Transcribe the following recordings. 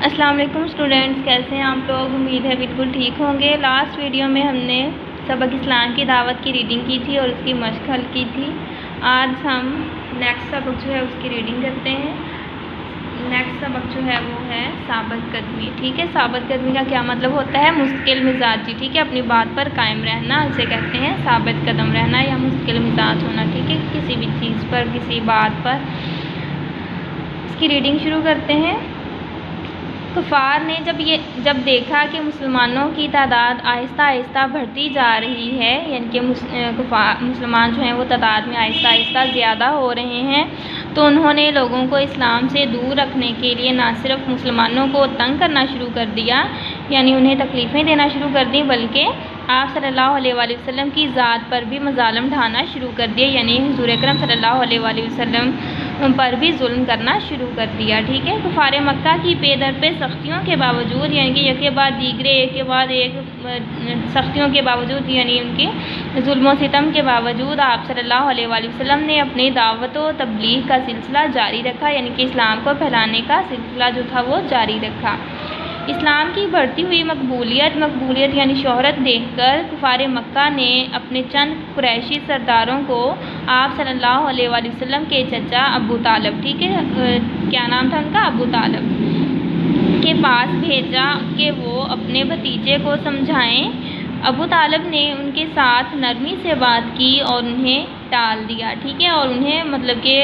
السلام علیکم اسٹوڈینٹس، کیسے ہیں آپ لوگ؟ امید ہے بالکل ٹھیک ہوں گے۔ لاسٹ ویڈیو میں ہم نے سبق اسلام کی دعوت کی ریڈنگ کی تھی اور اس کی مشق حل کی تھی۔ آج ہم نیکسٹ سبق جو ہے اس کی ریڈنگ کرتے ہیں۔ نیکسٹ سبق جو ہے وہ ہے ثابت قدمی، ٹھیک ہے۔ ثابت قدمی کا کیا مطلب ہوتا ہے؟ مستقل مزاجی، ٹھیک ہے، اپنی بات پر قائم رہنا، اسے کہتے ہیں ثابت قدم رہنا یا مستقل مزاج ہونا، ٹھیک ہے، کسی بھی چیز پر، کسی بات پر۔ اس کی ریڈنگ شروع کرتے ہیں۔ کفار نے جب دیکھا کہ مسلمانوں کی تعداد آہستہ آہستہ بڑھتی جا رہی ہے، یعنی کہ مسلمان جو ہیں وہ تعداد میں آہستہ آہستہ زیادہ ہو رہے ہیں، تو انہوں نے لوگوں کو اسلام سے دور رکھنے کے لیے نہ صرف مسلمانوں کو تنگ کرنا شروع کر دیا، یعنی انہیں تکلیفیں دینا شروع کر دیں، بلکہ آپ صلی اللہ علیہ وآلہ وسلم کی ذات پر بھی مظالم ڈھانا شروع کر دیے، یعنی حضور اکرم صلی اللہ علیہ وآلہ وسلم پر بھی ظلم کرنا شروع کر دیا، ٹھیک ہے۔ کفار مکہ کی پے در پہ سختیوں کے باوجود، یعنی کہ ایک کے بعد دیگرے، ایک کے بعد ایک سختیوں کے باوجود، یعنی ان کے ظلم و ستم کے باوجود آپ صلی اللہ علیہ وآلہ وسلم نے اپنی دعوت و تبلیغ کا سلسلہ جاری رکھا، یعنی کہ اسلام کو پھیلانے کا سلسلہ جو تھا وہ جاری رکھا۔ اسلام کی بڑھتی ہوئی مقبولیت یعنی شہرت دیکھ کر کفار مکہ نے اپنے چند قریشی سرداروں کو آپ صلی اللہ علیہ وآلہ وسلم کے چچا ابو طالب، ٹھیک ہے، کیا نام تھا ان کا؟ ابو طالب کے پاس بھیجا کہ وہ اپنے بھتیجے کو سمجھائیں۔ ابو طالب نے ان کے ساتھ نرمی سے بات کی اور انہیں ٹال دیا، ٹھیک ہے، اور انہیں مطلب کہ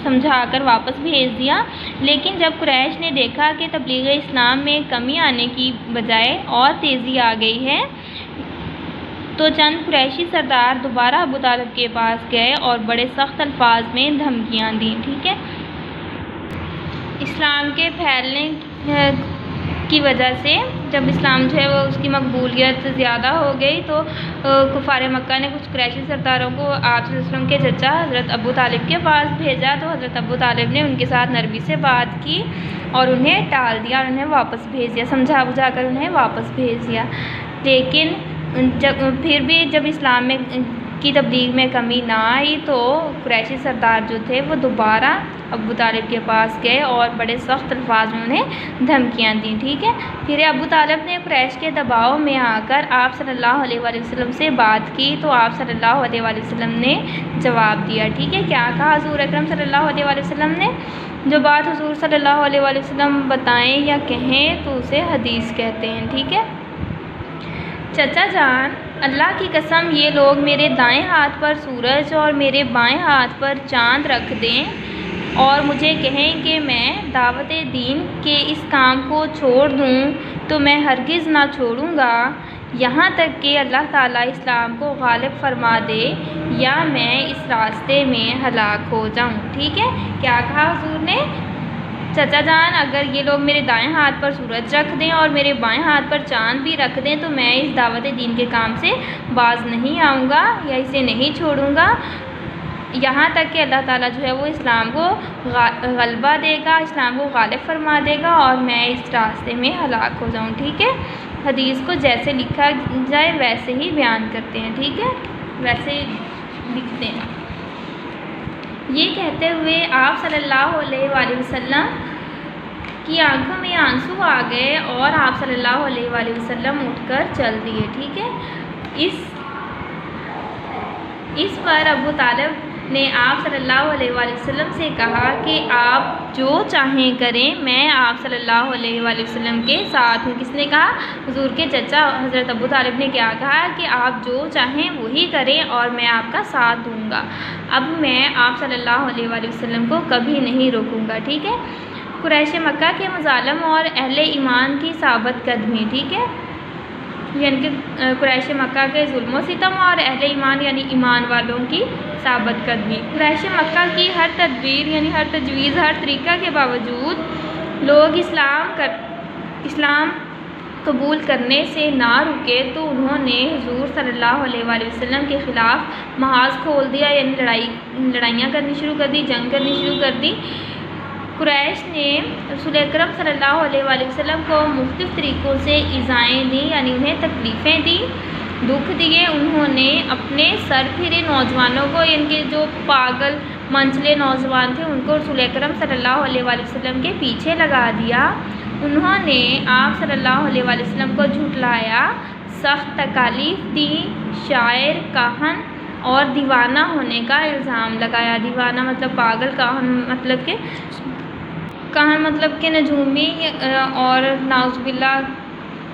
سمجھا کر واپس بھیج دیا۔ لیکن جب قریش نے دیکھا کہ تبلیغ اسلام میں کمی آنے کی بجائے اور تیزی آ گئی ہے، تو چند قریشی سردار دوبارہ ابو طالب کے پاس گئے اور بڑے سخت الفاظ میں دھمکیاں دیں، ٹھیک ہے۔ اسلام کے پھیلنے کی وجہ سے جب اسلام جو ہے وہ اس کی مقبولیت زیادہ ہو گئی، تو کفار مکہ نے کچھ قریشی سرداروں کو آپ صلی اللہ علیہ وسلم کے چچا حضرت ابو طالب کے پاس بھیجا، تو حضرت ابو طالب نے ان کے ساتھ نرمی سے بات کی اور انہیں ٹال دیا اور انہیں واپس بھیج دیا، سمجھا بجھا کر انہیں واپس بھیج دیا۔ لیکن پھر بھی جب اسلام کی تبلیغ میں کمی نہ آئی، تو قریشی سردار جو تھے وہ دوبارہ ابو طالب کے پاس گئے اور بڑے سخت الفاظ میں انہیں دھمکیاں دیں، ٹھیک ہے۔ پھر ابو طالب نے قریش کے دباؤ میں آ کر آپ صلی اللہ علیہ وآلہ وسلم سے بات کی، تو آپ صلی اللہ علیہ وآلہ وسلم نے جواب دیا، ٹھیک ہے۔ کیا کہا حضور اکرم صلی اللہ علیہ وآلہ وسلم نے؟ جو بات حضور صلی اللہ علیہ وآلہ وسلم بتائیں یا کہیں تو اسے حدیث کہتے ہیں، ٹھیک ہے۔ چچا جان، اللہ کی قسم، یہ لوگ میرے دائیں ہاتھ پر سورج اور میرے بائیں ہاتھ پر چاند رکھ دیں اور مجھے کہیں کہ میں دعوت دین کے اس کام کو چھوڑ دوں تو میں ہرگز نہ چھوڑوں گا، یہاں تک کہ اللہ تعالیٰ اسلام کو غالب فرما دے یا میں اس راستے میں ہلاک ہو جاؤں، ٹھیک ہے۔ کیا کہا حضور نے؟ چچا جان، اگر یہ لوگ میرے دائیں ہاتھ پر سورج رکھ دیں اور میرے بائیں ہاتھ پر چاند بھی رکھ دیں تو میں اس دعوت دین کے کام سے باز نہیں آؤں گا یا اسے نہیں چھوڑوں گا، یہاں تک کہ اللہ تعالیٰ جو ہے وہ اسلام کو غلبہ دے گا، اسلام کو غالب فرما دے گا اور میں اس راستے میں ہلاک ہو جاؤں، ٹھیک ہے۔ حدیث کو جیسے لکھا جائے ویسے ہی بیان کرتے ہیں، ٹھیک ہے، ویسے ہی لکھتے ہیں۔ یہ کہتے ہوئے آپ صلی اللہ علیہ وآلہ وسلم کی آنکھوں میں آنسو آ گئے اور آپ صلی اللہ علیہ وآلہ وسلم اٹھ کر چل دیے، ٹھیک ہے۔ اس پر ابو طالب نے آپ صلی اللہ علیہ وآلہ وسلم سے کہا کہ آپ جو چاہیں کریں، میں آپ صلی اللہ علیہ وآلہ وسلم کے ساتھ ہوں۔ کس نے کہا؟ حضور کے چچا حضرت ابو طالب نے کیا کہا کہ آپ جو چاہیں وہی کریں اور میں آپ کا ساتھ دوں گا، اب میں آپ صلی اللہ علیہ وآلہ وسلم کو کبھی نہیں روکوں گا، ٹھیک ہے۔ قریش مکہ کے مظالم اور اہل ایمان کی ثابت قدمی، ٹھیک ہے، یعنی کہ قریش مکہ کے ظلم و ستم اور اہل ایمان یعنی ایمان والوں کی ثابت قدمی۔ قریش مکہ کی ہر تدبیر یعنی ہر تجویز، ہر طریقہ کے باوجود لوگ اسلام قبول کرنے سے نہ رکے، تو انہوں نے حضور صلی اللہ علیہ وآلہ وسلم کے خلاف محاذ کھول دیا، یعنی لڑائیاں کرنی شروع کر دی، جنگ کرنی شروع کر دی۔ قریش نے رسول اکرم صلی اللہ علیہ وآلہ وسلم کو مختلف طریقوں سے ایذائیں دیں، یعنی انہیں تکلیفیں دیں، دکھ دیے۔ انہوں نے اپنے سر پھرے نوجوانوں کو، یعنی کہ جو پاگل منچلے نوجوان تھے، ان کو رسول اکرم صلی اللہ علیہ وآلہ وسلم کے پیچھے لگا دیا۔ انہوں نے آپ صلی اللہ علیہ وآلہ وسلم کو جھٹلایا، سخت تکالیف دیں، شاعر، کاہن اور دیوانہ ہونے کا الزام لگایا۔ دیوانہ مطلب پاگل، کاہن مطلب کہ نجومی، اور نعوذ باللہ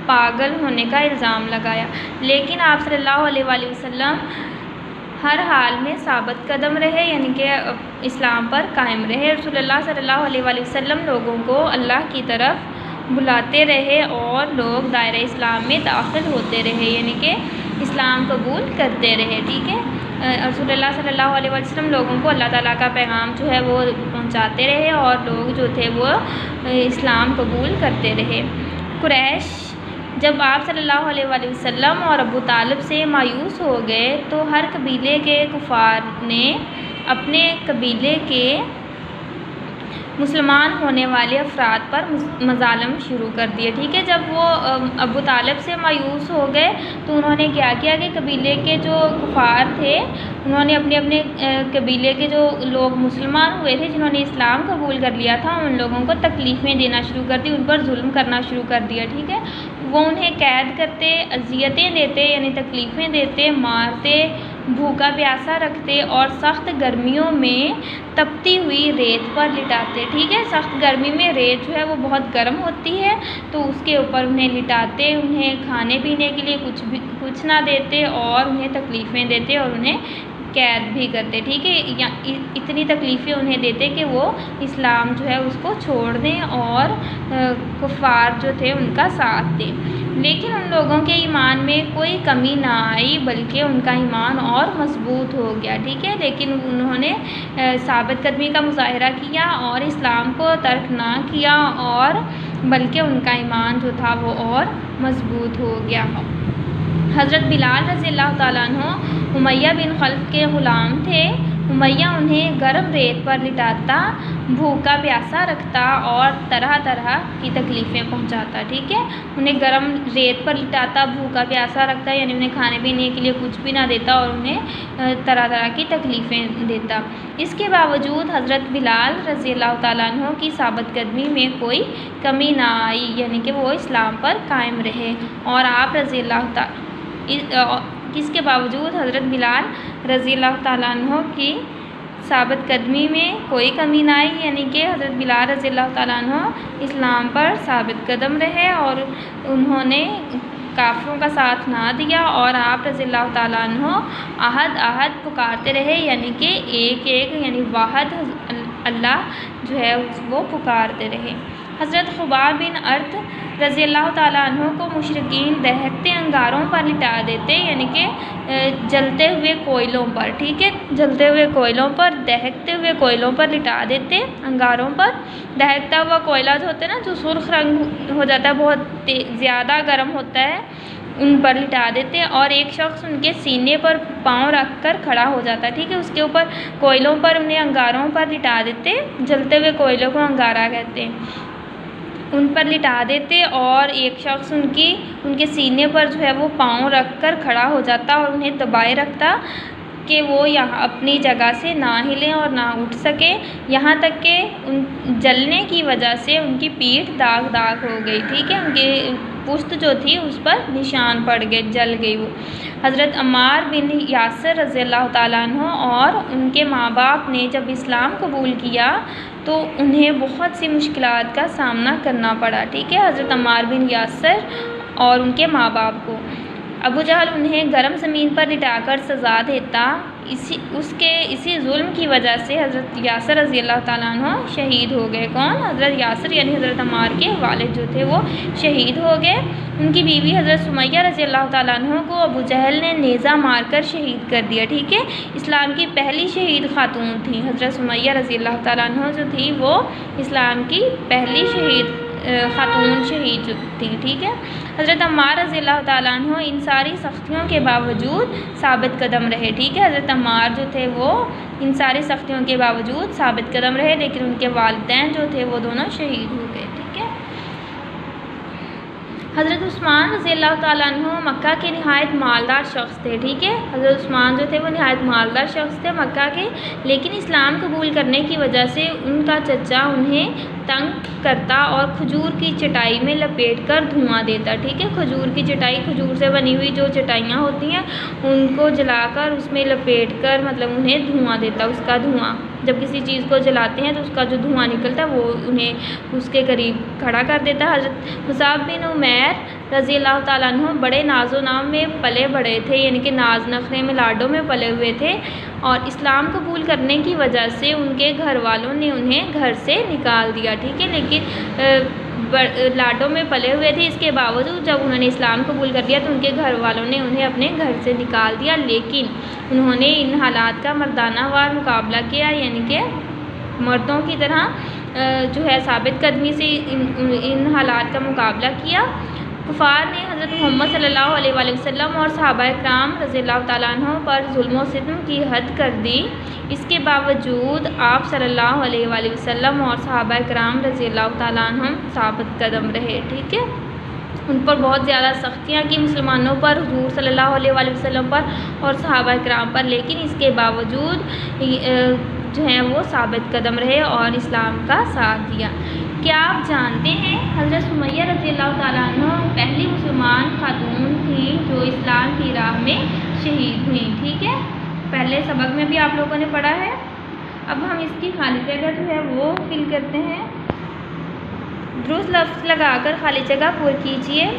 پاگل ہونے کا الزام لگایا۔ لیکن آپ صلی اللہ علیہ وآلہ وسلم ہر حال میں ثابت قدم رہے، یعنی کہ اسلام پر قائم رہے۔ رسول اللہ صلی اللہ علیہ وآلہ وسلم لوگوں کو اللہ کی طرف بلاتے رہے اور لوگ دائرہ اسلام میں داخل ہوتے رہے، یعنی کہ اسلام قبول کرتے رہے۔ ٹھیک ہے، رسول اللہ صلی اللہ علیہ وسلم لوگوں کو اللہ تعالیٰ کا پیغام جو ہے وہ پہنچاتے رہے اور لوگ جو تھے وہ اسلام قبول کرتے رہے۔ قریش جب آپ صلی اللہ علیہ وآلہ وسلم اور ابو طالب سے مایوس ہو گئے تو ہر قبیلے کے کفار نے اپنے قبیلے کے مسلمان ہونے والے افراد پر مظالم شروع کر دیے۔ ٹھیک ہے، جب وہ ابو طالب سے مایوس ہو گئے تو انہوں نے کیا کیا کہ قبیلے کے جو کفار تھے انہوں نے اپنے اپنے قبیلے کے جو لوگ مسلمان ہوئے تھے، جنہوں نے اسلام قبول کر لیا تھا، ان لوگوں کو تکلیفیں دینا شروع کر دی، ان پر ظلم کرنا شروع کر دیا۔ ٹھیک ہے، وہ انہیں قید کرتے، اذیتیں دیتے یعنی تکلیفیں دیتے، مارتے، بھوکا پیاسا رکھتے اور سخت گرمیوں میں تپتی ہوئی ریت پر لٹاتے۔ ٹھیک ہے، سخت گرمی میں ریت جو ہے وہ بہت گرم ہوتی ہے تو اس کے اوپر انہیں لٹاتے، انہیں کھانے پینے کے لیے کچھ نہ دیتے اور انہیں تکلیفیں دیتے اور انہیں قید بھی کرتے۔ ٹھیک ہے، اتنی تکلیفیں انہیں دیتے کہ وہ اسلام جو ہے اس کو چھوڑ دیں اور کفار جو تھے ان کا ساتھ دیں۔ لیکن ان لوگوں کے ایمان میں کوئی کمی نہ آئی بلکہ ان کا ایمان اور مضبوط ہو گیا۔ ٹھیک ہے، لیکن انہوں نے ثابت قدمی کا مظاہرہ کیا اور اسلام کو ترک نہ کیا اور بلکہ ان کا ایمان جو تھا وہ اور مضبوط ہو گیا۔ حضرت بلال رضی اللہ تعالیٰ عنہ امیہ بن خلف کے غلام تھے۔ امیہ انہیں گرم ریت پر لٹاتا، بھوکا پیاسا رکھتا اور طرح طرح کی تکلیفیں پہنچاتا۔ ٹھیک ہے، انہیں گرم ریت پر لٹاتا، بھوکا پیاسا رکھتا یعنی انہیں کھانے پینے کے لیے کچھ بھی نہ دیتا اور انہیں طرح طرح کی تکلیفیں دیتا۔ اس کے باوجود حضرت بلال رضی اللہ تعالیٰ عنہ کی ثابت قدمی میں کوئی کمی نہ آئی، یعنی کہ وہ اسلام پر قائم رہے اور آپ رضی اللہ تعالیٰ اس کے باوجود حضرت بلال رضی اللہ تعالیٰ عنہ کی ثابت قدمی میں کوئی کمی نہ آئی، یعنی کہ حضرت بلال رضی اللہ تعالیٰ عنہ اسلام پر ثابت قدم رہے اور انہوں نے کافروں کا ساتھ نہ دیا اور آپ رضی اللہ تعالیٰ عنہ احد پکارتے رہے، یعنی کہ ایک یعنی واحد اللہ جو ہے وہ پکارتے رہے۔ حضرت خباب بن ارت رضی اللہ تعالیٰ عنہ کو مشرکین دہکتے انگاروں پر لٹا دیتے، یعنی کہ جلتے ہوئے کوئلوں پر۔ ٹھیک ہے، جلتے ہوئے کوئلوں پر، دہکتے ہوئے کوئلوں پر لٹا دیتے، انگاروں پر۔ دہکتا ہوا کوئلہ جو ہوتا ہے نا، جو سرخ رنگ ہو جاتا ہے، بہت زیادہ گرم ہوتا ہے، ان پر لٹا دیتے اور ایک شخص ان کے سینے پر پاؤں رکھ کر کھڑا ہو جاتا ہے۔ ٹھیک ہے، اس کے اوپر کوئلوں پر انہیں انگاروں پر لٹا دیتے، جلتے ہوئے کوئلوں کو انگارہ کہتے ہیں، ان پر لٹا دیتے اور ایک شخص ان کے سینے پر جو ہے وہ پاؤں رکھ کر کھڑا ہو جاتا اور انہیں دبائے رکھتا کہ وہ یہاں اپنی جگہ سے نہ ہلیں اور نہ اٹھ سکے، یہاں تک کہ ان جلنے کی وجہ سے ان کی پیٹھ داغ ہو گئی۔ ٹھیک ہے، ان کی پشت جو تھی اس پر نشان پڑ گئے، جل گئی وہ۔ حضرت عمار بن یاسر رضی اللہ تعالیٰ عنہ اور ان کے ماں باپ نے جب اسلام قبول کیا تو انہیں بہت سی مشکلات کا سامنا کرنا پڑا۔ ٹھیک ہے، حضرت عمار بن یاسر اور ان کے ماں باپ کو ابو جہل انہیں گرم زمین پر لٹا کر سزا دیتا۔ اسی ظلم کی وجہ سے حضرت یاسر رضی اللہ تعالیٰ عنہ شہید ہو گئے۔ کون؟ حضرت یاسر یعنی حضرت عمار کے والد جو تھے وہ شہید ہو گئے۔ ان کی بیوی حضرت سمیہ رضی اللہ تعالیٰ عنہ کو ابو جہل نے نیزہ مار کر شہید کر دیا۔ ٹھیک ہے، اسلام کی پہلی شہید خاتون تھیں حضرت سمیہ رضی اللہ تعالیٰ عنہ جو تھی وہ اسلام کی پہلی خاتون شہید تھیں۔ ٹھیک ہے، حضرت عمار رضی اللہ تعالیٰ عنہ ان ساری سختیوں کے باوجود ثابت قدم رہے۔ ٹھیک ہے، حضرت عمار جو تھے وہ ان ساری سختیوں کے باوجود ثابت قدم رہے، لیکن ان کے والدین جو تھے وہ دونوں شہید ہو گئے۔ ٹھیک ہے، حضرت عثمان رضی اللہ تعالیٰ عنہ مکہ کے نہایت مالدار شخص تھے، ٹھیک ہے۔ حضرت عثمان جو تھے وہ نہایت مالدار شخص تھے مکہ کے، لیکن اسلام قبول کرنے کی وجہ سے ان کا چچا انہیں تنگ کرتا اور کھجور کی چٹائی میں لپیٹ کر دھواں دیتا، ٹھیک ہے۔ کھجور کی چٹائی، کھجور سے بنی ہوئی جو چٹائیاں ہوتی ہیں ان کو جلا کر اس میں لپیٹ کر مطلب انہیں دھواں دیتا، اس کا دھواں جب کسی چیز کو جلاتے ہیں تو اس کا جو دھواں نکلتا ہے وہ انہیں اس کے قریب کھڑا کر دیتا ہے۔ حضرت مصعب بن عمیر رضی اللہ تعالیٰ عنہ بڑے ناز و نام میں پلے بڑے تھے، یعنی کہ ناز نخرے میں لاڈوں میں پلے ہوئے تھے، اور اسلام قبول کرنے کی وجہ سے ان کے گھر والوں نے انہیں گھر سے نکال دیا، ٹھیک ہے۔ لیکن لاڈوں میں پلے ہوئے تھے، اس کے باوجود جب انہوں نے اسلام قبول کر لیا تو ان کے گھر والوں نے انہیں اپنے گھر سے نکال دیا، لیکن انہوں نے ان حالات کا مردانہ وار مقابلہ کیا، یعنی کہ مردوں کی طرح جو ہے ثابت قدمی سے ان حالات کا مقابلہ کیا۔ کفار نے حضرت محمد صلی اللہ علیہ وآلہ وسلم اور صحابہ کرام رضی اللہ تعالیٰ عنہ پر ظلم و ستم کی حد کر دی، اس کے باوجود آپ صلی اللہ علیہ وآلہ وسلم اور صحابہ کرام رضی اللہ تعالیٰ عنہ ثابت قدم رہے، ٹھیک ہے۔ ان پر بہت زیادہ سختیاں کی مسلمانوں پر، حضور صلی اللہ علیہ وآلہ وسلم پر اور صحابہ کرام پر، لیکن اس کے باوجود جو ہیں وہ ثابت قدم رہے اور اسلام کا ساتھ دیا۔ کیا آپ جانتے ہیں حضرت سمیہ رضی اللہ تعالیٰ عنہ پہلی مسلمان خاتون تھیں جو اسلام کی راہ میں شہید ہوئیں، ٹھیک ہے۔ پہلے سبق میں بھی آپ لوگوں نے پڑھا ہے۔ اب ہم اس کی خالی جگہ جو ہے وہ فل کرتے ہیں۔ درست لفظ لگا کر خالی جگہ پر کیجیے۔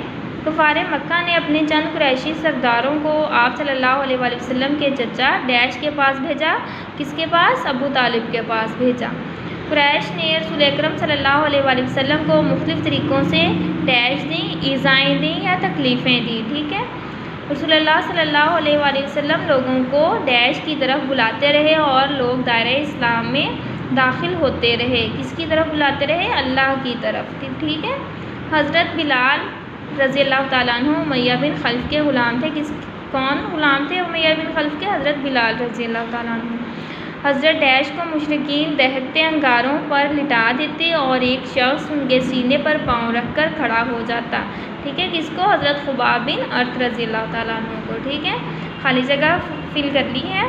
کفار مکہ نے اپنے چند قریشی سرداروں کو آپ صلی اللہ علیہ وآلہ وسلم کے چچا ڈیش کے پاس بھیجا، کس کے پاس؟ ابو طالب کے پاس بھیجا۔ قریش نے رسول اکرم صلی اللہ علیہ وآلہ وسلم کو مختلف طریقوں سے ڈیش دیں، ایذائیں دیں یا تکلیفیں دیں، ٹھیک ہے۔ رسول اللہ صلی اللہ علیہ وآلہ وسلم لوگوں کو ڈیش کی طرف بلاتے رہے اور لوگ دائرہ اسلام میں داخل ہوتے رہے۔ کس کی طرف بلاتے رہے؟ اللہ کی طرف، ٹھیک ہے۔ حضرت بلال رضی اللہ تعالیٰ عنہ امیہ بن خلف کے غلام تھے۔ کون غلام تھے امیہ بن خلف کے؟ حضرت بلال رضی اللہ تعالیٰ عنہ۔ حضرت ڈیش کو مشرکین دہکتے انگاروں پر لٹا دیتے اور ایک شخص ان کے سینے پر پاؤں رکھ کر کھڑا ہو جاتا، ٹھیک ہے۔ کس کو؟ حضرت خباب بن ارت رضی اللہ تعالیٰ عنہ کو، ٹھیک ہے۔ خالی جگہ فل کر لی ہے۔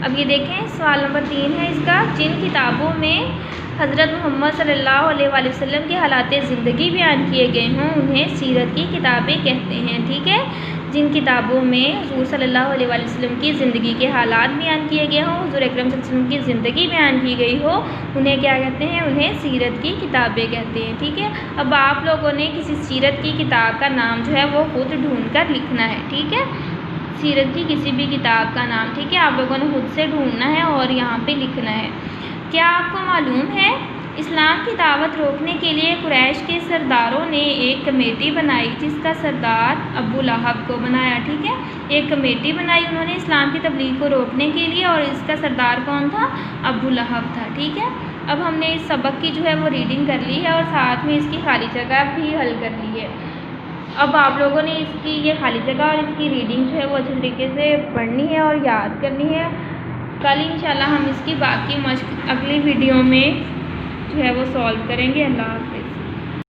اب یہ دیکھیں سوال نمبر 3 ہے اس کا، جن کتابوں میں حضرت محمد صلی اللہ علیہ وآلہ وسلم کے حالات زندگی بیان کیے گئے ہوں انہیں سیرت کی کتابیں کہتے ہیں، ٹھیک ہے۔ جن کتابوں میں حضور صلی اللہ علیہ وآلہ وسلم کی زندگی کے حالات بیان کیے گئے ہوں، حضور اکرم صلی اللہ علیہ وسلم کی زندگی بیان کی گئی ہو، انہیں کیا کہتے ہیں؟ انہیں سیرت کی کتابیں کہتے ہیں، ٹھیک ہے۔ اب آپ لوگوں نے کسی سیرت کی کتاب کا نام جو ہے وہ خود ڈھونڈ کر لکھنا ہے، ٹھیک ہے۔ سیرت کی کسی بھی کتاب کا نام، ٹھیک ہے، آپ لوگوں نے خود سے ڈھونڈنا ہے اور یہاں پہ لکھنا ہے۔ کیا آپ کو معلوم ہے اسلام کی دعوت روکنے کے لیے قریش کے سرداروں نے ایک کمیٹی بنائی جس کا سردار ابو لہب کو بنایا، ٹھیک ہے۔ ایک کمیٹی بنائی انہوں نے اسلام کی تبلیغ کو روکنے کے لیے اور اس کا سردار کون تھا؟ ابو لہب تھا، ٹھیک ہے۔ اب ہم نے اس سبق کی جو ہے وہ ریڈنگ کر لی ہے اور ساتھ میں اس کی خالی جگہ بھی حل کر لی ہے۔ اب آپ لوگوں نے اس کی یہ خالی جگہ اور اس کی ریڈنگ جو ہے وہ اچھے طریقے سے پڑھنی ہے اور یاد کرنی ہے۔ کل انشاءاللہ ہم اس کی باقی مشق اگلی ویڈیو میں جو ہے وہ سولو کریں گے۔ اللہ حافظ۔